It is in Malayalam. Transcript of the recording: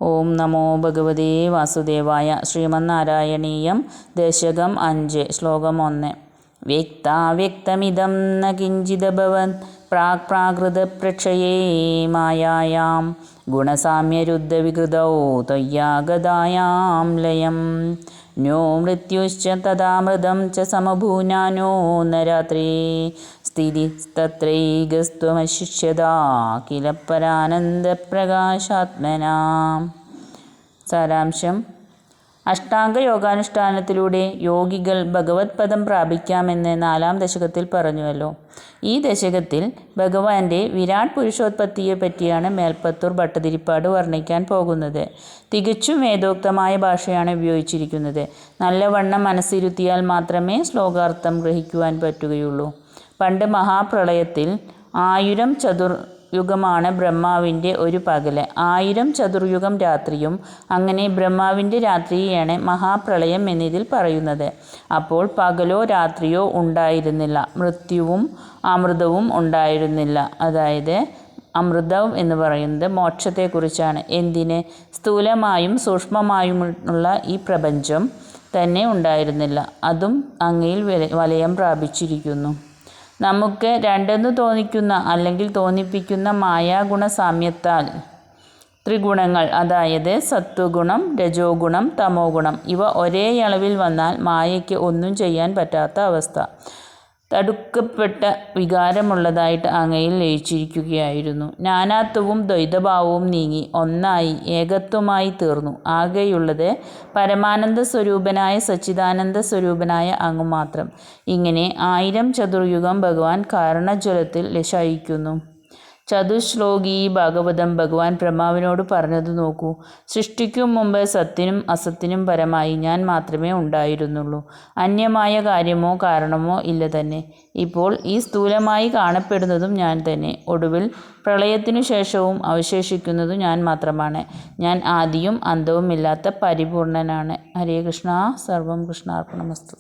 ഓം നമോ ഭഗവതേ വാസുദേവായ. ശ്രീമന്നാരായണീയം ദശകം 5 ശ്ലോകം 1. വ്യക്താവ്യക്തമിദം ന കിഞ്ചിദഭവത് പ്രാകൃതപ്രക്ഷയേ മായായാം ഗുണസാമ്യരുദ്ധവികൃതൗ ത്വയ്യാഗതായാം ലയം ന്യോ മൃത്യുശ്ച തഥാമൃതം ച സമഭൂനാനോ ന രാത്രേ സ്ഥിതിസ്തത്രൈകസ്ത്വമശിഷ്യതാ കില പരാനന്ദപ്രകാശാത്മനാ. സാരാംശം: അഷ്ടാംഗയോഗാനുഷ്ഠാനത്തിലൂടെ യോഗികൾ ഭഗവത് പദം പ്രാപിക്കാമെന്ന് 4-ാം ദശകത്തിൽ പറഞ്ഞുവല്ലോ. ഈ ദശകത്തിൽ ഭഗവാന്റെ വിരാട് പുരുഷോത്പത്തിയെ പറ്റിയാണ് മേൽപ്പത്തൂർ ഭട്ടതിരിപ്പാട് വർണ്ണിക്കാൻ പോകുന്നത്. തികച്ചും വേദോക്തമായ ഭാഷയാണ് ഉപയോഗിച്ചിരിക്കുന്നത്. നല്ലവണ്ണം മനസ്സിരുത്തിയാൽ മാത്രമേ ശ്ലോകാർത്ഥം ഗ്രഹിക്കുവാൻ പറ്റുകയുള്ളൂ. പണ്ട് മഹാപ്രളയത്തിൽ 1000 ചതുർയുഗമാണ് ബ്രഹ്മാവിൻ്റെ ഒരു പകല്, 1000 ചതുർയുഗം രാത്രിയും. അങ്ങനെ ബ്രഹ്മാവിൻ്റെ രാത്രിയെയാണ് മഹാപ്രളയം എന്നിതിൽ പറയുന്നത്. അപ്പോൾ പകലോ രാത്രിയോ ഉണ്ടായിരുന്നില്ല, മൃത്യുവും അമൃതവും ഉണ്ടായിരുന്നില്ല. അതായത് അമൃതം എന്ന് പറയുന്നത് മോക്ഷത്തെക്കുറിച്ചാണ്. എന്തിന്? സ്ഥൂലമായും സൂക്ഷ്മമായുമുള്ള ഈ പ്രപഞ്ചം തന്നെ ഉണ്ടായിരുന്നില്ല. അതും അങ്ങയിൽ വലയം പ്രാപിച്ചിരിക്കുന്നു. നമുക്ക് രണ്ടെന്ന് തോന്നിക്കുന്ന അല്ലെങ്കിൽ തോന്നിപ്പിക്കുന്ന മായാഗുണസാമ്യത്താൽ ത്രിഗുണങ്ങൾ, അതായത് സത്വഗുണം, രജോ ഗുണം, തമോ ഗുണം, ഇവ ഒരേ അളവിൽ വന്നാൽ മായയ്ക്ക് ഒന്നും ചെയ്യാൻ പറ്റാത്ത അവസ്ഥ. തടുക്കപ്പെട്ട വികാരമുള്ളതായിട്ട് അങ്ങയിൽ ലയിച്ചിരിക്കുകയായിരുന്നു. നാനാത്വവും ദ്വൈതഭാവവും നീങ്ങി ഒന്നായി ഏകത്വമായി തീർന്നു. ആകെയുള്ളത് പരമാനന്ദ സ്വരൂപനായ സച്ചിദാനന്ദ സ്വരൂപനായ അങ്ങ് മാത്രം. ഇങ്ങനെ 1000 ചതുർയുഗം ഭഗവാൻ കാരണജ്വലത്തിൽ ശയിക്കുന്നു. ചതുശ്ലോകി ഭാഗവതം ഭഗവാൻ ബ്രഹ്മാവിനോട് പറഞ്ഞത് നോക്കൂ: സൃഷ്ടിക്കും മുമ്പ് സത്തിനും അസത്തിനും പരമായി ഞാൻ മാത്രമേ ഉണ്ടായിരുന്നുള്ളൂ. അന്യമായ കാര്യമോ കാരണമോ ഇല്ല തന്നെ. ഇപ്പോൾ ഈ സ്ഥൂലമായി കാണപ്പെടുന്നതും ഞാൻ തന്നെ. ഒടുവിൽ പ്രളയത്തിനു ശേഷവും അവശേഷിക്കുന്നതും ഞാൻ മാത്രമാണ്. ഞാൻ ആദിയും അന്തവും ഇല്ലാത്ത പരിപൂർണനാണ്. ഹരേ കൃഷ്ണ. സർവം കൃഷ്ണാർപ്പണമസ്തു.